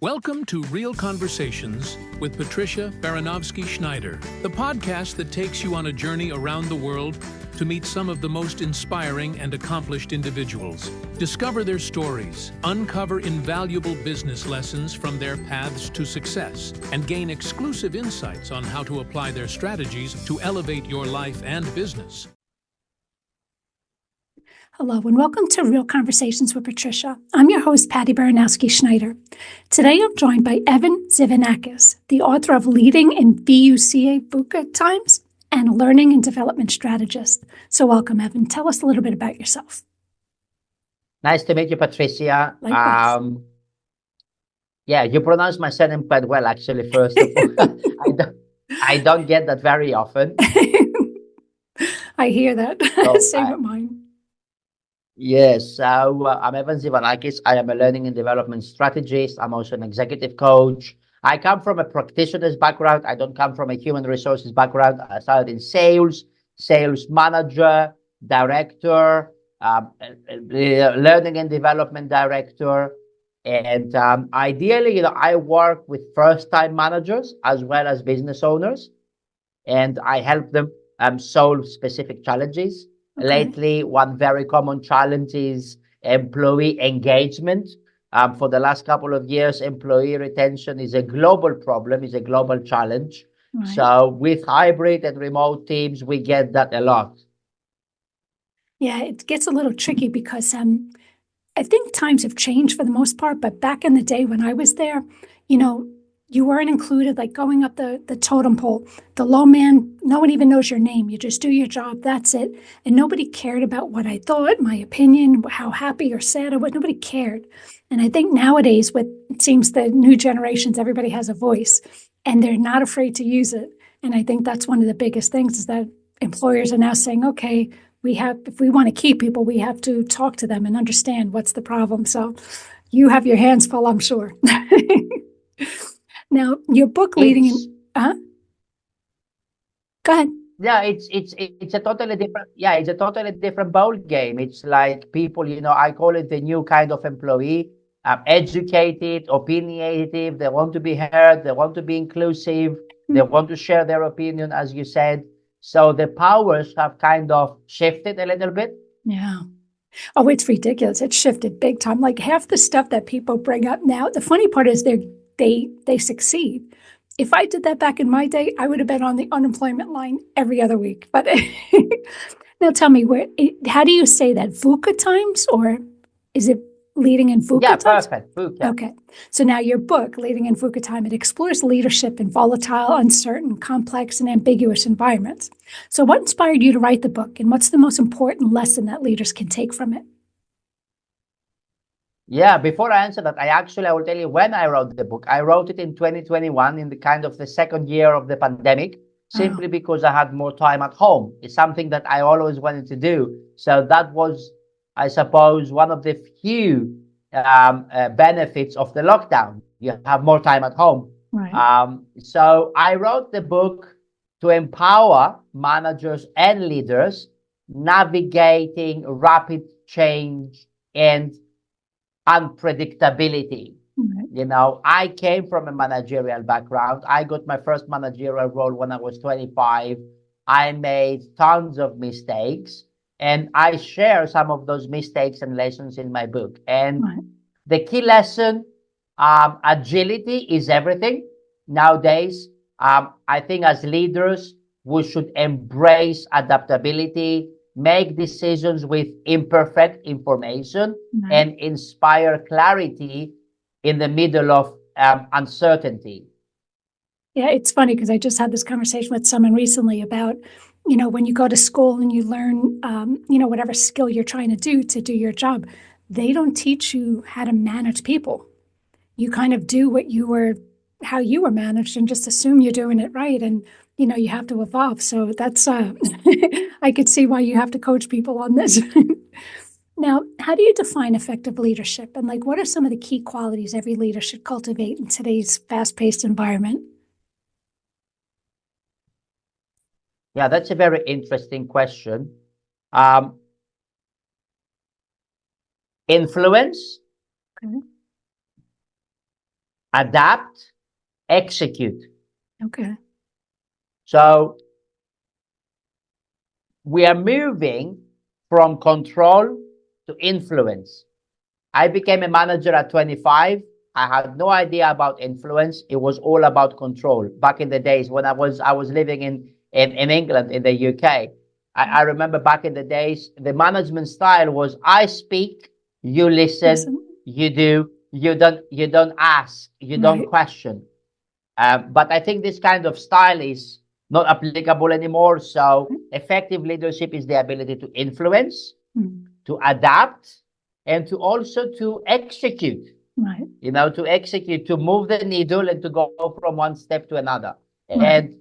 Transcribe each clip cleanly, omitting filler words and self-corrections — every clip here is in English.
Welcome to Real Conversations with Patricia Baranovsky-Schneider, the podcast that takes you on a journey around the world to meet some of the most inspiring and accomplished individuals. Discover their stories, uncover invaluable business lessons from their paths to success, and gain exclusive insights on how to apply their strategies to elevate your life and business. Hello and welcome to Real Conversations with Patricia. I'm your host, Patty Baranovsky-Schneider. Today I'm joined by Evan Tzivanakis, the author of Leading in VUCA Times and Learning and Development Strategist. So welcome, Evan. Tell us a little bit about yourself. Nice to meet you, Patricia. Likewise. Yeah, you pronounce my surname quite well, actually, first of all. I don't get that very often. I hear that. So Same with mine. Yes, so I'm Evan Tzivanakis. I am a learning and development strategist. I'm also an executive coach. I come from a practitioner's background. I don't come from a human resources background. I started in sales, sales manager, director, learning and development director. And ideally, I work with first-time managers as well as business owners, and I help them solve specific challenges. Okay. Lately, one very common challenge is employee engagement. For the last couple of years, employee retention is a global problem, is a global challenge. Right. So with hybrid and remote teams, we get that a lot. Yeah, it gets a little tricky because I think times have changed for the most part, but back in the day when I was there, you weren't included, like going up the totem pole. The low man, no one even knows your name. You just do your job, that's it. And nobody cared about what I thought, my opinion, how happy or sad I was. Nobody cared. And I think nowadays, it seems the new generations, everybody has a voice and they're not afraid to use it. And I think that's one of the biggest things is that employers are now saying, okay, if we want to keep people, we have to talk to them and understand what's the problem. So you have your hands full, I'm sure. Now, your book, Leading in... Go ahead. Yeah, it's a totally different. Yeah, it's a totally different ball game. It's like people, I call it the new kind of employee, educated, opinionative. They want to be heard. They want to be inclusive. Mm-hmm. They want to share their opinion, as you said. So the powers have kind of shifted a little bit. Yeah. Oh, it's ridiculous. It's shifted big time. Like half the stuff that people bring up now. The funny part is they succeed. If I did that back in my day, I would have been on the unemployment line every other week. But now tell me, how do you say that? VUCA Times, or is it Leading in VUCA Times? Yeah, perfect. VUCA. Okay. So now your book, Leading in VUCA Time, it explores leadership in volatile, uncertain, complex, and ambiguous environments. So what inspired you to write the book, and what's the most important lesson that leaders can take from it? Yeah, before I answer that, I will tell you when I wrote the book. I wrote it in 2021 in the kind of the second year of the pandemic, simply because I had more time at home. It's something that I always wanted to do. So that was, I suppose, one of the few benefits of the lockdown. You have more time at home. Right. So I wrote the book to empower managers and leaders navigating rapid change and unpredictability. Mm-hmm. I came from a managerial background. I got my first managerial role when I was 25. I made tons of mistakes, and I share some of those mistakes and lessons in my book. And the key lesson, agility is everything. Nowadays, I think as leaders, we should embrace adaptability, make decisions with imperfect information, and inspire clarity in the middle of uncertainty. Yeah, it's funny because I just had this conversation with someone recently about, when you go to school and you learn, whatever skill you're trying to do your job, they don't teach you how to manage people. You kind of do how you were managed and just assume you're doing it right. And you have to evolve. So that's, I could see why you have to coach people on this. Now, how do you define effective leadership? And what are some of the key qualities every leader should cultivate in today's fast-paced environment? Yeah, that's a very interesting question. Influence, adapt, execute. Okay. So we are moving from control to influence. I became a manager at 25. I had no idea about influence. It was all about control. Back in the days when I was living in England, in the UK, I remember back in the days, the management style was I speak, you listen, you do, you don't ask, you don't question. But I think this kind of style is not applicable anymore. So effective leadership is the ability to influence, to adapt, and to also to execute. Right. To execute, to move the needle and to go from one step to another. Right. And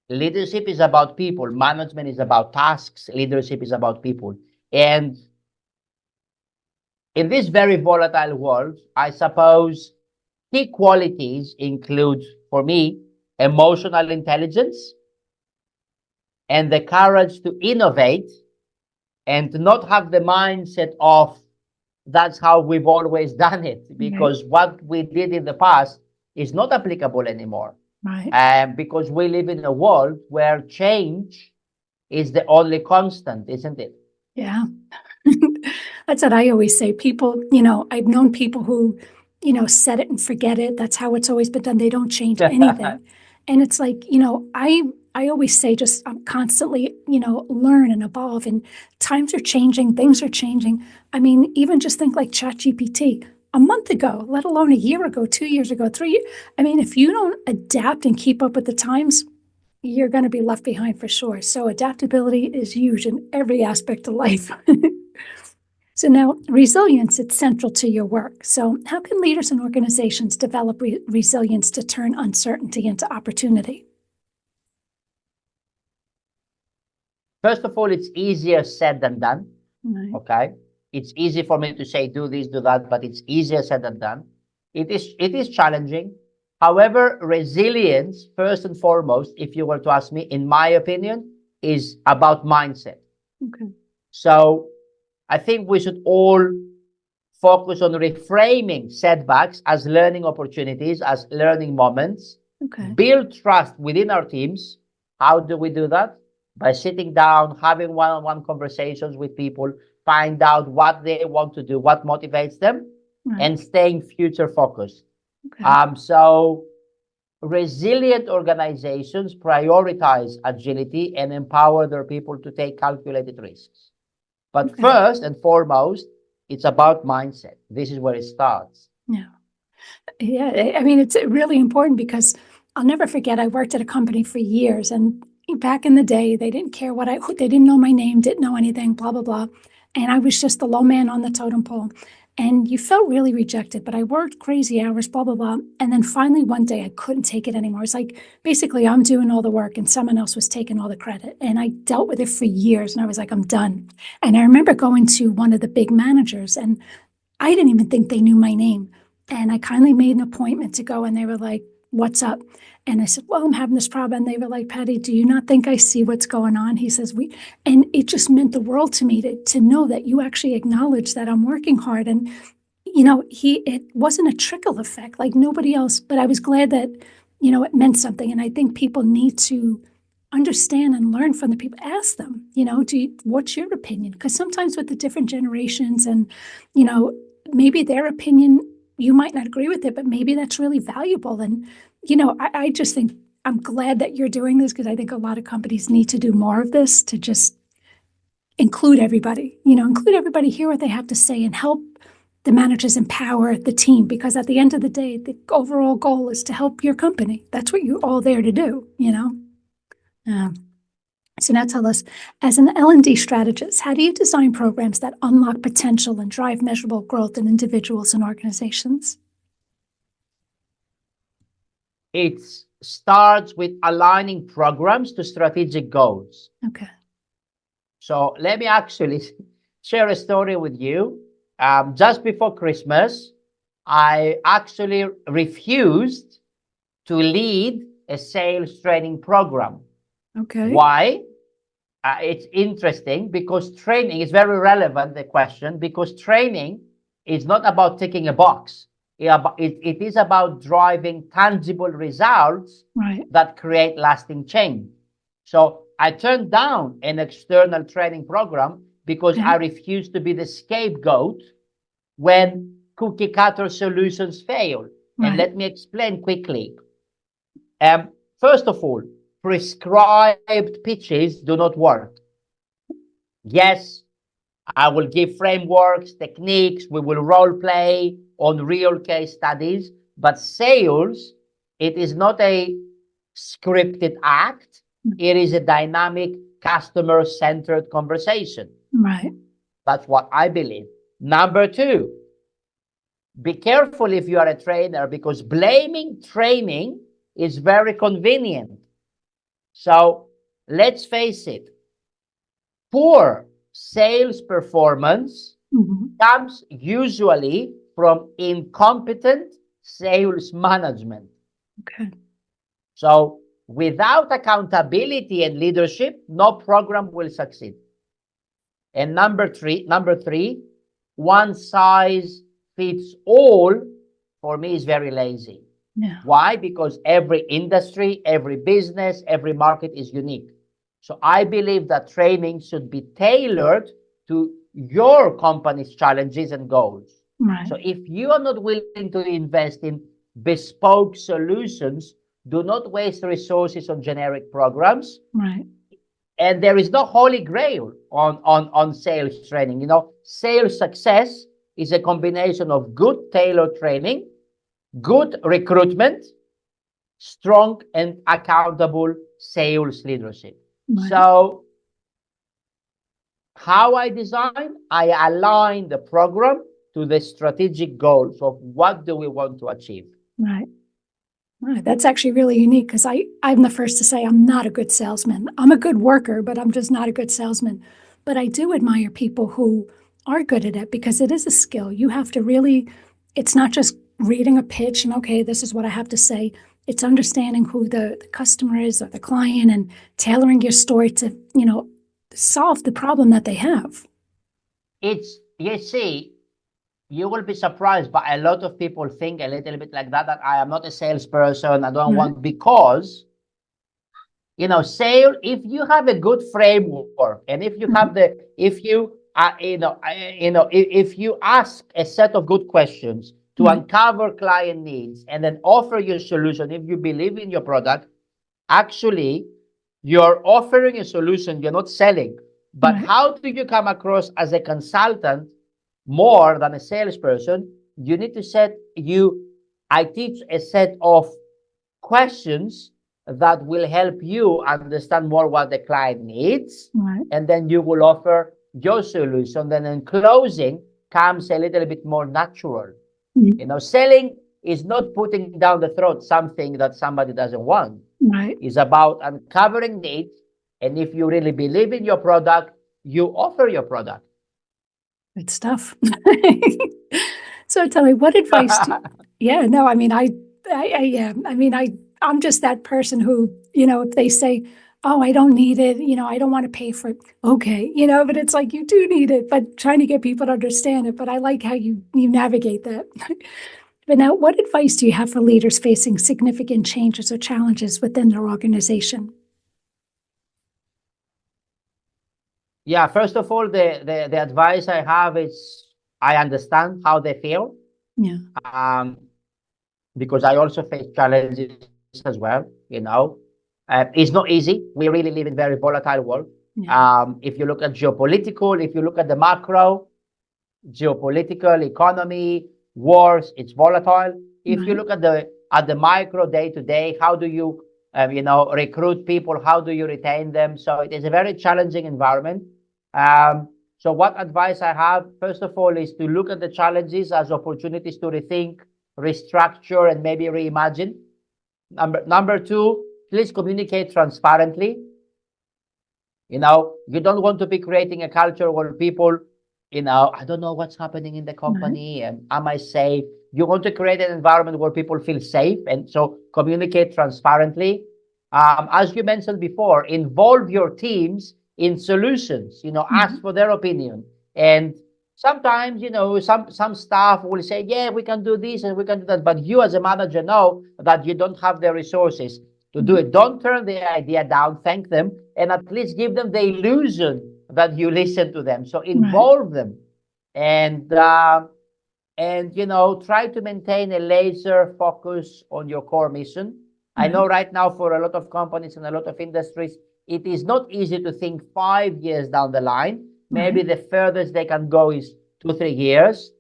leadership is about people. Management is about tasks. Leadership is about people. And in this very volatile world, I suppose key qualities include, for me, emotional intelligence and the courage to innovate and to not have the mindset of that's how we've always done it, because what we did in the past is not applicable anymore. Right. Because we live in a world where change is the only constant, isn't it? Yeah. That's what I always say. People, I've known people who, set it and forget it. That's how it's always been done. They don't change anything. And it's like, I always say just constantly, learn and evolve. And times are changing, things are changing. I mean, even just think like ChatGPT. A month ago, let alone a year ago, 2 years ago, 3 years. I mean, if you don't adapt and keep up with the times, you're going to be left behind for sure. So adaptability is huge in every aspect of life. So now resilience, it's central to your work. So how can leaders and organizations develop resilience to turn uncertainty into opportunity? First of all, it's easier said than done. Right. Okay. It's easy for me to say, do this, do that, but it's easier said than done. It is challenging. However, resilience, first and foremost, if you were to ask me, in my opinion, is about mindset. Okay. So I think we should all focus on reframing setbacks as learning opportunities, as learning moments. Okay. Build trust within our teams. How do we do that? By sitting down, having one-on-one conversations with people, find out what they want to do, what motivates them, Right. and staying future focused. Okay. So resilient organizations prioritize agility and empower their people to take calculated risks. But Okay. first and foremost, it's about mindset. This is where it starts. Yeah. Yeah. I mean, it's really important because I'll never forget, I worked at a company for years, and back in the day, they didn't care they didn't know my name, didn't know anything, blah, blah, blah. And I was just the low man on the totem pole. And you felt really rejected, but I worked crazy hours, blah, blah, blah. And then finally one day I couldn't take it anymore. It's like, basically I'm doing all the work and someone else was taking all the credit. And I dealt with it for years and I was like, I'm done. And I remember going to one of the big managers and I didn't even think they knew my name. And I kindly made an appointment to go and they were like, what's up? And I said, well, I'm having this problem. And they were like, Patty, do you not think I see what's going on? He says, and it just meant the world to me to know that you actually acknowledge that I'm working hard. And, it wasn't a trickle effect like nobody else, but I was glad that, it meant something. And I think people need to understand and learn from the people. Ask them, what's your opinion? Because sometimes with the different generations and, maybe their opinion, you might not agree with it, but maybe that's really valuable. And, I just think I'm glad that you're doing this because I think a lot of companies need to do more of this to just include everybody, hear what they have to say and help the managers empower the team. Because at the end of the day, the overall goal is to help your company. That's what you're all there to do, So now tell us, as an L&D strategist, how do you design programs that unlock potential and drive measurable growth in individuals and organizations? It starts with aligning programs to strategic goals. Okay. So let me actually share a story with you. Just before Christmas, I actually refused to lead a sales training program. Okay. Why? It's interesting because training is very relevant, the question, because training is not about ticking a box. It is about driving tangible results Right. that create lasting change. So I turned down an external training program because Okay. I refused to be the scapegoat when cookie cutter solutions fail. And Right. let me explain quickly. First of all, prescribed pitches do not work. Yes, I will give frameworks, techniques, we will role play on real case studies, but sales, it is not a scripted act. It is a dynamic, customer-centered conversation. Right. That's what I believe. Number two, be careful if you are a trainer, because blaming training is very convenient. So let's face it, poor sales performance comes usually from incompetent sales management. Okay. So without accountability and leadership, no program will succeed. And number three, one size fits all for me is very lazy. Yeah. Why? Because every industry, every business, every market is unique. So I believe that training should be tailored to your company's challenges and goals. Right. So if you are not willing to invest in bespoke solutions, do not waste resources on generic programs. Right. And there is no holy grail on sales training. You know, sales success is a combination of good tailored training, good recruitment, strong and accountable sales leadership. Right. So how I design, I align the program to the strategic goals of what do we want to achieve. Right. Right. That's actually really unique, because I'm the first to say I'm not a good salesman. I'm a good worker, but I'm just not a good salesman. But I do admire people who are good at it, because it is a skill. You have to really, it's not just reading a pitch and, okay, this is what I have to say. It's understanding who the customer is or the client and tailoring your story to, solve the problem that they have. You see, you will be surprised, but a lot of people think a little bit like that I am not a salesperson. I don't want, because, if you have a good framework, and if you have if you ask a set of good questions to uncover client needs and then offer your solution, if you believe in your product, actually, you're offering a solution, you're not selling. But how do you come across as a consultant more than a salesperson? You need to I teach a set of questions that will help you understand more what the client needs. And then you will offer your solution. Then in closing comes a little bit more natural. Selling is not putting down the throat something that somebody doesn't want. It's about uncovering needs. And if you really believe in your product, you offer your product. Good stuff. So tell me, what advice I'm just that person who, if they say, oh, I don't need it, I don't want to pay for it. Okay. But it's like, you do need it, but trying to get people to understand it. But I like how you navigate that. But now, what advice do you have for leaders facing significant changes or challenges within their organization? Yeah, first of all, the advice I have is I understand how they feel. Yeah. Because I also face challenges as well, It's not easy. We really live in a very volatile world. Yeah. If you look at geopolitical, if you look at the macro, geopolitical, economy, wars, it's volatile. If you look at the micro day to day, how do you recruit people? How do you retain them? So it is a very challenging environment. So what advice I have, first of all, is to look at the challenges as opportunities to rethink, restructure, and maybe reimagine. Number two, please communicate transparently. You don't want to be creating a culture where people, I don't know what's happening in the company, and am I safe? You want to create an environment where people feel safe, and so communicate transparently. As you mentioned before, involve your teams in solutions. Ask for their opinion, and sometimes, some staff will say, yeah, we can do this and we can do that. But you as a manager know that you don't have the resources to do it. Don't turn the idea down, thank them, and at least give them the illusion that you listen to them. So involve them and try to maintain a laser focus on your core mission. I know right now for a lot of companies and a lot of industries, it is not easy to think 5 years down the line. Maybe the furthest they can go is 2-3 years.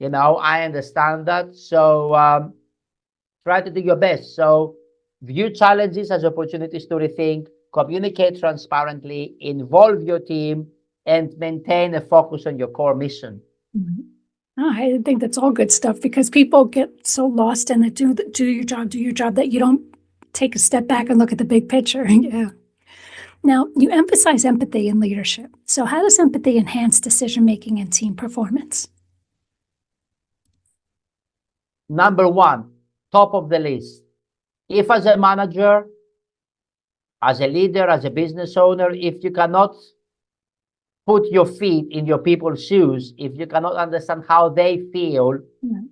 I understand that. So try to do your best. So view challenges as opportunities to rethink, communicate transparently, involve your team, and maintain a focus on your core mission. Oh, I think that's all good stuff, because people get so lost in the do your job that you don't take a step back and look at the big picture. Yeah. Now, you emphasize empathy in leadership. So how does empathy enhance decision-making and team performance? Number one, top of the list. If as a manager, as a leader, as a business owner, if you cannot put your feet in your people's shoes, if you cannot understand how they feel,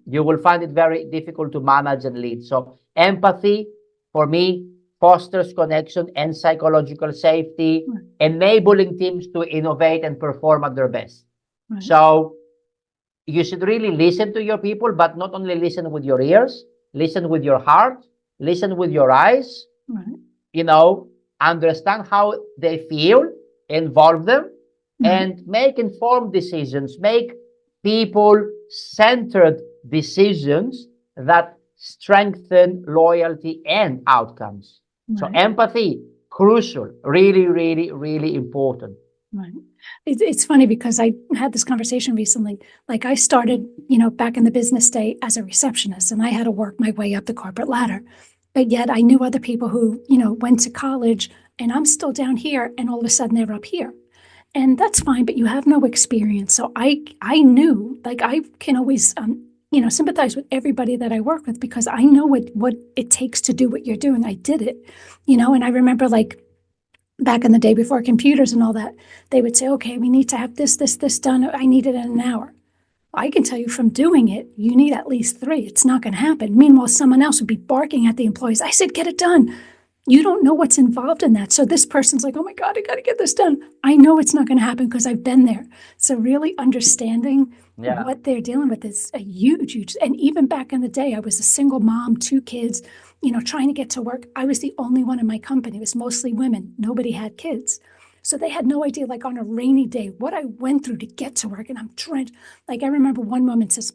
you will find it very difficult to manage and lead. So empathy, for me, fosters connection and psychological safety, enabling teams to innovate and perform at their best. So you should really listen to your people, but not only listen with your ears, listen with your heart, listen with your eyes, understand how they feel, involve them, and make informed decisions, make people-centered decisions that strengthen loyalty and outcomes. So empathy, crucial, really, really, really important. It's funny because I had this conversation recently. Like, I started, back in the business day as a receptionist, and I had to work my way up the corporate ladder. But yet I knew other people who, went to college, and I'm still down here, and all of a sudden they're up here. And that's fine, but you have no experience. So I knew, like, I can always, sympathize with everybody that I work with, because I know what it takes to do what you're doing. I did it, and I remember, like, back in the day before computers and all that, they would say, okay, we need to have this done. I need it in an hour. I can tell you from doing it, you need at least 3. It's not going to happen. Meanwhile, someone else would be barking at the employees. I said, get it done. You don't know what's involved in that. So this person's like, oh my God, I got to get this done. I know it's not going to happen because I've been there. So really understanding what they're dealing with is a huge, and even back in the day, I was a single mom, 2 kids, trying to get to work. I was the only one in my company. It was mostly women. Nobody had kids. So they had no idea, like, on a rainy day, what I went through to get to work. And I'm drenched. Like, I remember one woman says,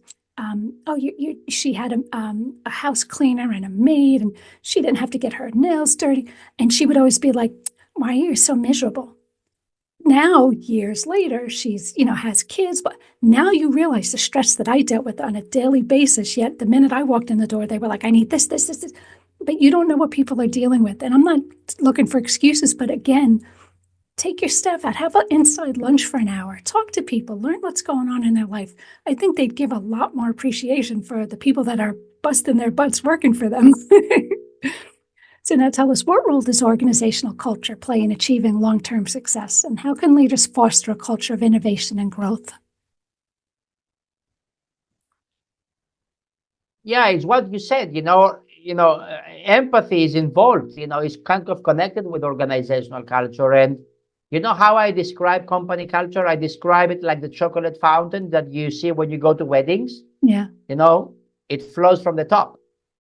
she had a house cleaner and a maid, and she didn't have to get her nails dirty. And she would always be like, why are you so miserable? Now, years later, she's, has kids, but now you realize the stress that I dealt with on a daily basis. Yet the minute I walked in the door, they were like, I need this. But you don't know what people are dealing with. And I'm not looking for excuses, but again, take your staff out, have an inside lunch for an hour, talk to people, learn what's going on in their life. I think they'd give a lot more appreciation for the people that are busting their butts working for them. So now tell us, what role does organizational culture play in achieving long-term success, and how can leaders foster a culture of innovation and growth? Yeah, it's what you said, empathy is involved, it's kind of connected with organizational culture. And how I describe company culture? I describe it like the chocolate fountain that you see when you go to weddings. Yeah. It flows from the top.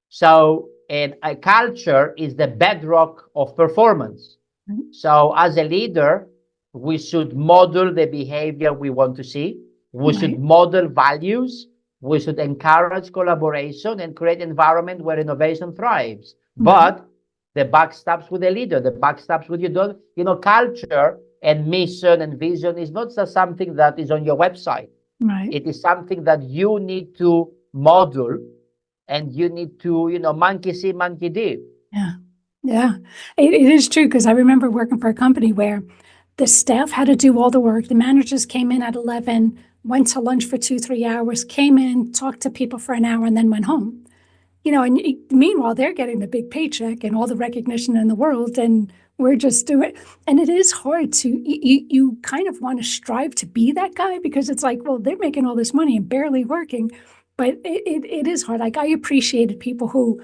So, and a culture is the bedrock of performance. So as a leader, we should model the behavior we want to see. We should model values. We should encourage collaboration and create an environment where innovation thrives. But the buck stops with the leader. The buck stops with you. Culture and mission and vision is not just something that is on your website. It is something that you need to model, and you need to, monkey see, monkey do. Yeah. It is true, because I remember working for a company where the staff had to do all the work. The managers came in at 11, went to lunch for 2-3 hours, came in, talked to people for an hour, and then went home. and meanwhile, they're getting the big paycheck and all the recognition in the world, and we're just doing it. And it is hard to, you kind of want to strive to be that guy, because it's like, well, they're making all this money and barely working. But it is hard. Like, I appreciated people who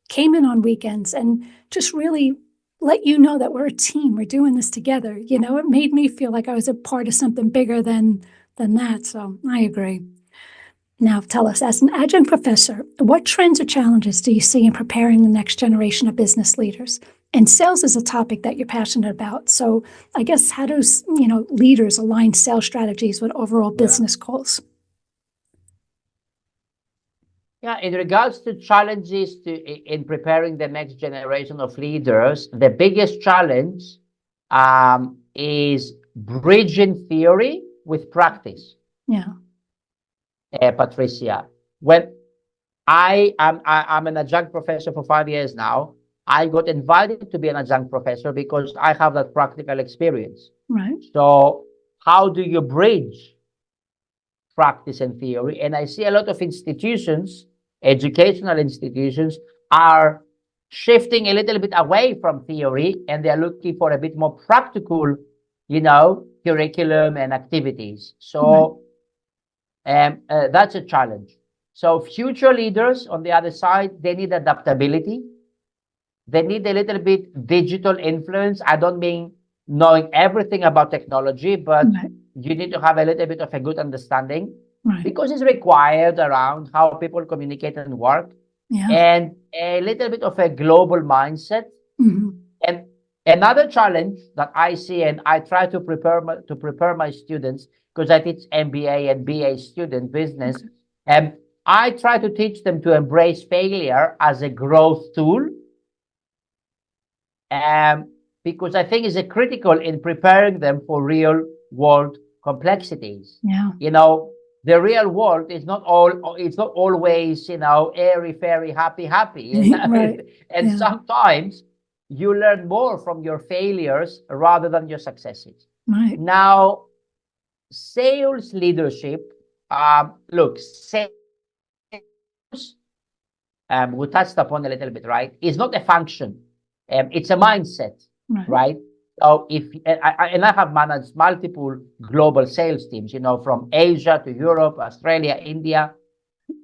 came in on weekends and just really let you know that we're a team. We're doing this together. It made me feel like I was a part of something bigger than that. So I agree. Now, tell us, as an adjunct professor, what trends or challenges do you see in preparing the next generation of business leaders? And sales is a topic that you're passionate about. So I guess, how do leaders align sales strategies with overall business goals? Yeah, in regards to challenges in preparing the next generation of leaders, the biggest challenge is bridging theory with practice. Yeah. Patricia, when I'm an adjunct professor for 5 years now, I got invited to be an adjunct professor because I have that practical experience. Right. So how do you bridge practice and theory? And I see a lot of institutions, educational institutions, are shifting a little bit away from theory, and they're looking for a bit more practical, curriculum and activities. So that's a challenge. So future leaders, on the other side, they need adaptability. They need a little bit digital influence. I don't mean knowing everything about technology, but you need to have a little bit of a good understanding, because it's required around how people communicate and work, and a little bit of a global mindset. And another challenge that I see, and I try to prepare my students, because I teach MBA and BA student business, and I try to teach them to embrace failure as a growth tool, because I think it's critical in preparing them for real world complexities. The real world is not always, airy, fairy, happy. And sometimes you learn more from your failures rather than your successes. Now, sales leadership, sales, we touched upon a little bit, right? It's not a function. It's a mindset, right? So I have managed multiple global sales teams, from Asia to Europe, Australia, India.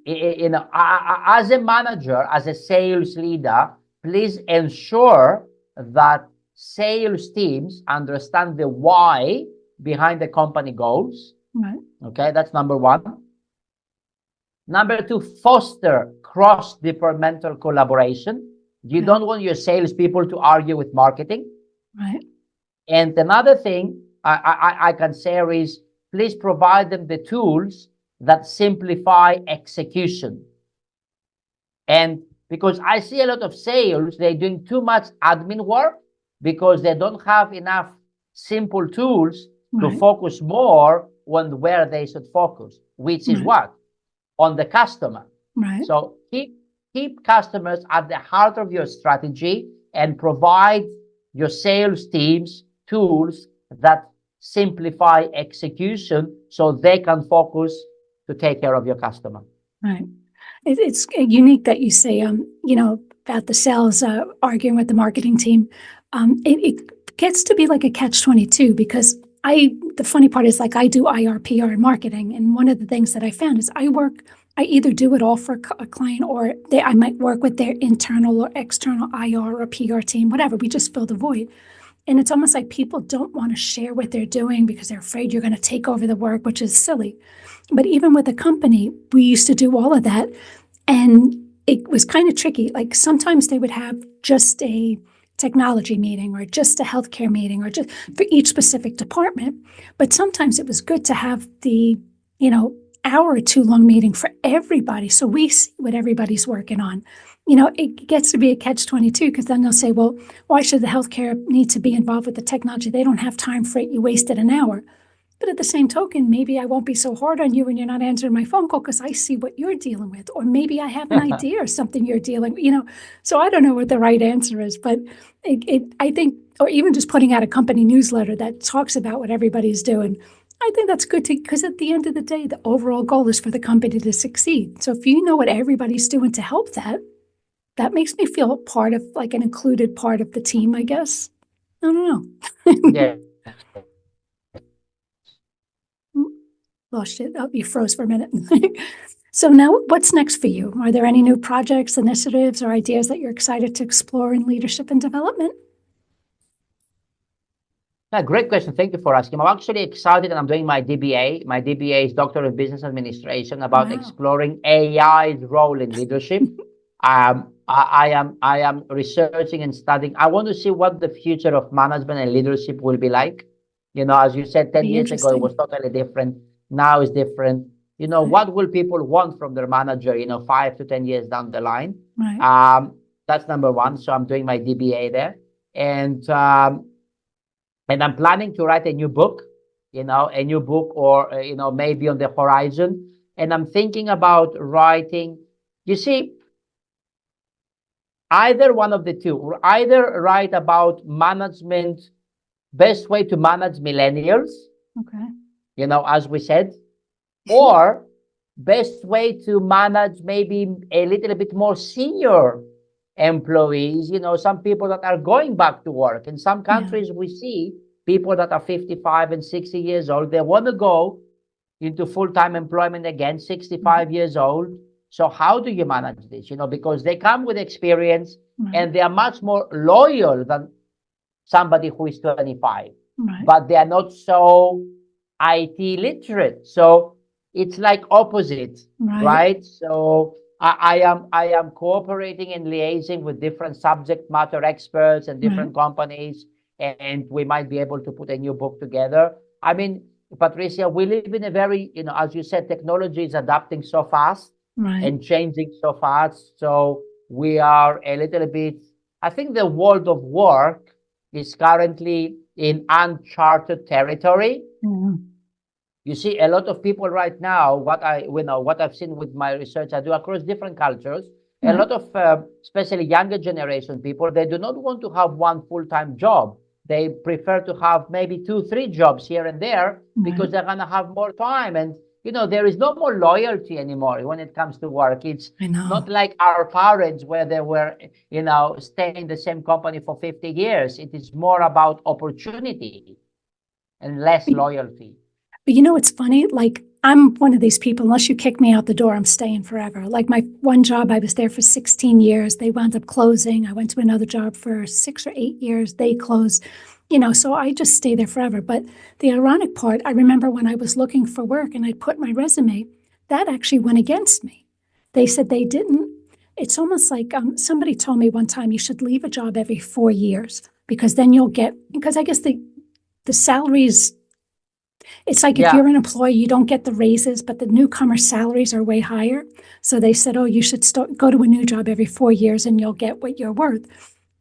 As a manager, as a sales leader, please ensure that sales teams understand the why behind the company goals. Okay, that's number one. Number two, foster cross-departmental collaboration. You don't want your salespeople to argue with marketing. And another thing I can say is, please provide them the tools that simplify execution. And because I see a lot of sales, they're doing too much admin work because they don't have enough simple tools to focus more on where they should focus, which is what? On the customer. So keep customers at the heart of your strategy and provide your sales teams tools that simplify execution so they can focus to take care of your customer. It's unique that you say, about the sales arguing with the marketing team. It gets to be like a catch-22, because the funny part is, like, I do IR, PR, and marketing. And one of the things that I found is I either do it all for a client, or I might work with their internal or external IR or PR team, whatever. We just fill the void. And it's almost like people don't want to share what they're doing because they're afraid you're going to take over the work, which is silly. But even with a company, we used to do all of that. And it was kind of tricky. Like, sometimes they would have just a technology meeting or just a healthcare meeting or just for each specific department. But sometimes it was good to have the, hour or two long meeting for everybody, so we see what everybody's working on. It gets to be a catch-22, because then they'll say, well, why should the healthcare need to be involved with the technology? They don't have time for it. You wasted an hour. But at the same token, maybe I won't be so hard on you when you're not answering my phone call, because I see what you're dealing with. Or maybe I have an idea or something you're dealing with, So I don't know what the right answer is, but I think, or even just putting out a company newsletter that talks about what everybody's doing, I think that's good because at the end of the day, the overall goal is for the company to succeed. So if you know what everybody's doing to help that, that makes me feel part of, like, an included part of the team, I guess. I don't know. Yeah. Lost it. Oh, you froze for a minute. So now what's next for you? Are there any new projects, initiatives, or ideas that you're excited to explore in leadership and development? Yeah, great question. Thank you for asking. I'm actually excited, and I'm doing my DBA. My DBA is Doctor of Business Administration, about Wow. exploring AI's role in leadership. I am researching and studying. I want to see what the future of management and leadership will be like. As you said, 10 Be years ago, it was interesting. totally different. Now it's different. Right. What will people want from their manager, 5 to 10 years down the line? Right. That's number one. So I'm doing my DBA there. And I'm planning to write a new book, or, maybe on the horizon. And I'm thinking about writing, you see, either one of the two, or either write about management, best way to manage millennials, Okay. as we said, or best way to manage maybe a little bit more senior employees, some people that are going back to work. In some countries, we see people that are 55 and 60 years old, they want to go into full-time employment again, 65 years old. So how do you manage this? Because they come with experience, and they are much more loyal than somebody who is 25, but they are not so IT literate. So it's like opposite, right? So I am cooperating and liaising with different subject matter experts and different companies, and we might be able to put a new book together. I mean, Patricia, we live in a very, as you said, technology is adapting so fast and changing so fast. So we are a little bit, I think the world of work is currently in uncharted territory. You see, a lot of people right now, what I've seen with my research I do across different cultures, a lot of, especially younger generation people, they do not want to have one full-time job. They prefer to have maybe 2-3 jobs here and there, because they're going to have more time. And, there is no more loyalty anymore when it comes to work. It's not like our parents, where they were, staying in the same company for 50 years. It is more about opportunity and less loyalty. But it's funny, like, I'm one of these people, unless you kick me out the door, I'm staying forever. Like, my one job, I was there for 16 years. They wound up closing. I went to another job for 6 or 8 years. They closed, so I just stay there forever. But the ironic part, I remember when I was looking for work and I put my resume, that actually went against me. They said they didn't. It's almost like somebody told me one time, you should leave a job every 4 years, because then you'll get, because I guess the salaries, it's like if you're an employee, you don't get the raises, but the newcomer salaries are way higher. So they said, oh, you should go to a new job every 4 years and you'll get what you're worth.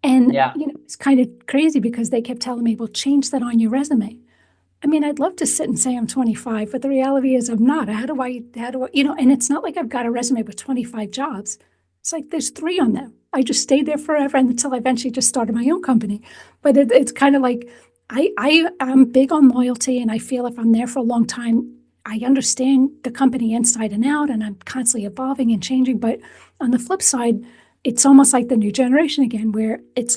And, it's kind of crazy, because they kept telling me, well, change that on your resume. I mean, I'd love to sit and say I'm 25, but the reality is I'm not. How do I, and it's not like I've got a resume with 25 jobs. It's like there's 3 on there. I just stayed there forever until I eventually just started my own company. But it's kind of like, I'm big on loyalty, and I feel if I'm there for a long time, I understand the company inside and out, and I'm constantly evolving and changing. But on the flip side, it's almost like the new generation again, where it's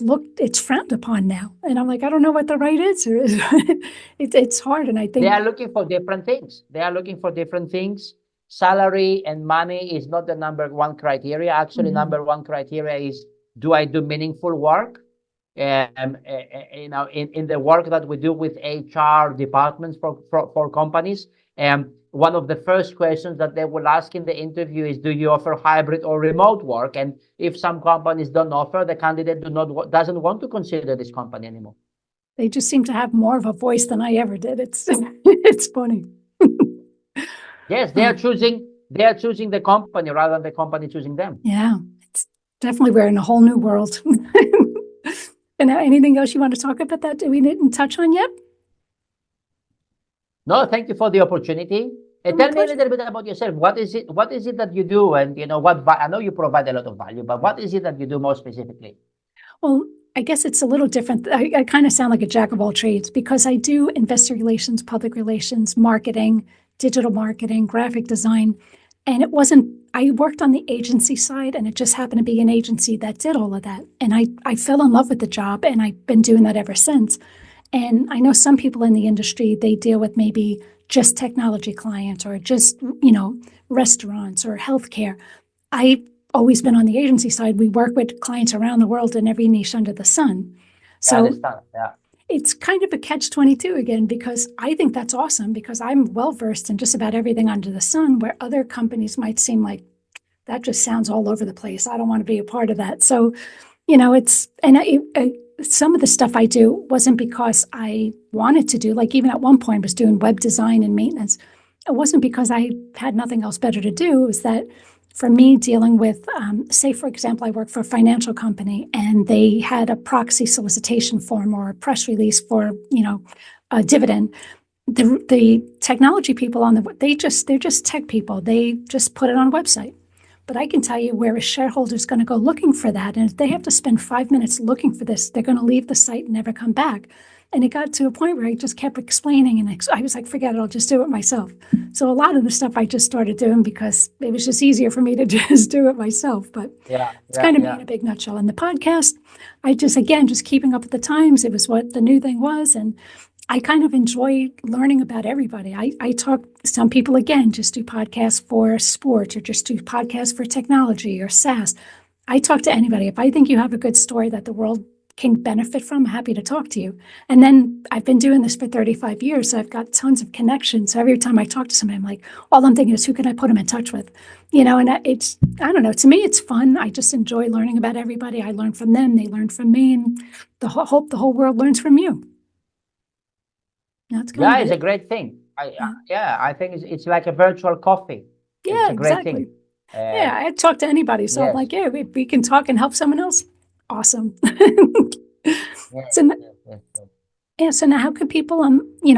frowned upon now. And I'm like, I don't know what the right answer is. It's hard. And I think they are looking for different things. Salary and money is not the number one criteria. Actually, number one criteria is, do I do meaningful work? In the work that we do with HR departments for companies. One of the first questions that they will ask in the interview is, do you offer hybrid or remote work? And if some companies don't offer, the candidate doesn't want to consider this company anymore. They just seem to have more of a voice than I ever did. It's funny. Yes, they are choosing the company rather than the company choosing them. Yeah, it's definitely, we're in a whole new world. And anything else you want to talk about that we didn't touch on yet? No, thank you for the opportunity. And tell me a little bit about yourself. What is it that you do? And I know you provide a lot of value, but what is it that you do more specifically? Well, I guess it's a little different. I kind of sound like a jack of all trades, because I do investor relations, public relations, marketing, digital marketing, graphic design. And it wasn't, I worked on the agency side, and it just happened to be an agency that did all of that. And I fell in love with the job, and I've been doing that ever since. And I know some people in the industry, they deal with maybe just technology clients or just, restaurants or healthcare. I've always been on the agency side. We work with clients around the world in every niche under the sun. So it's kind of a catch-22 again, because I think that's awesome, because I'm well-versed in just about everything under the sun, where other companies might seem like that just sounds all over the place. I don't want to be a part of that. So, some of the stuff I do wasn't because I wanted to do, like even at one point I was doing web design and maintenance. It wasn't because I had nothing else better to do. It was that for me, dealing with, say, for example, I work for a financial company, and they had a proxy solicitation form or a press release for, a dividend. The technology people they're just tech people. They just put it on a website. But I can tell you where a shareholder is going to go looking for that. And if they have to spend 5 minutes looking for this, they're going to leave the site and never come back. And it got to a point where I just kept explaining, and I was like, forget it, I'll just do it myself. So a lot of the stuff I just started doing because it was just easier for me to just do it myself. But it's kind of me in a big nutshell. And the podcast, I just keeping up with the times. It was what the new thing was. And I kind of enjoy learning about everybody. I talk, some people, again, just do podcasts for sports or just do podcasts for technology or SaaS. I talk to anybody. If I think you have a good story that the world can benefit from, I'm happy to talk to you. And then I've been doing this for 35 years, so I've got tons of connections. So every time I talk to somebody, I'm like, all I'm thinking is, who can I put them in touch with? And I don't know, to me, it's fun. I just enjoy learning about everybody. I learn from them, they learn from me, and hope the whole world learns from you. It's a great thing. I think it's like a virtual coffee. Yeah, it's a great exactly. thing. I talk to anybody, so I'm like, if we can talk and help someone else, awesome. So now how can people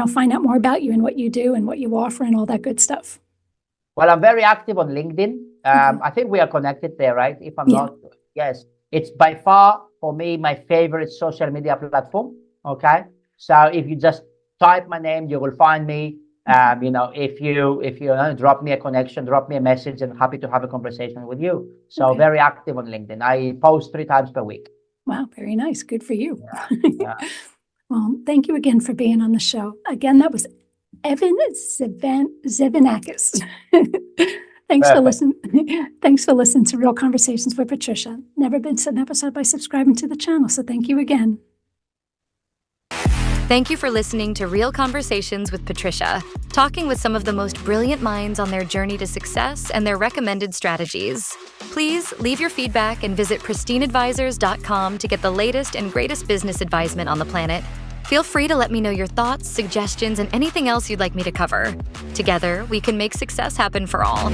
find out more about you and what you do and what you offer and all that good stuff? Well, I'm very active on LinkedIn. I think we are connected there, right? If I'm not, yes. It's by far, for me, my favorite social media platform. Okay, so if you just type my name, you will find me. If you drop me a connection, drop me a message, and happy to have a conversation with you. So very active on LinkedIn. I post 3 times per week. Wow, very nice. Good for you. Well, thank you again for being on the show. Again, that was Evan Tzivanakis. Thanks for listening to Real Conversations with Patricia. Never missed an episode by subscribing to the channel. So thank you again. Thank you for listening to Real Conversations with Patricia, talking with some of the most brilliant minds on their journey to success and their recommended strategies. Please leave your feedback and visit pristineadvisors.com to get the latest and greatest business advisement on the planet. Feel free to let me know your thoughts, suggestions, and anything else you'd like me to cover. Together, we can make success happen for all.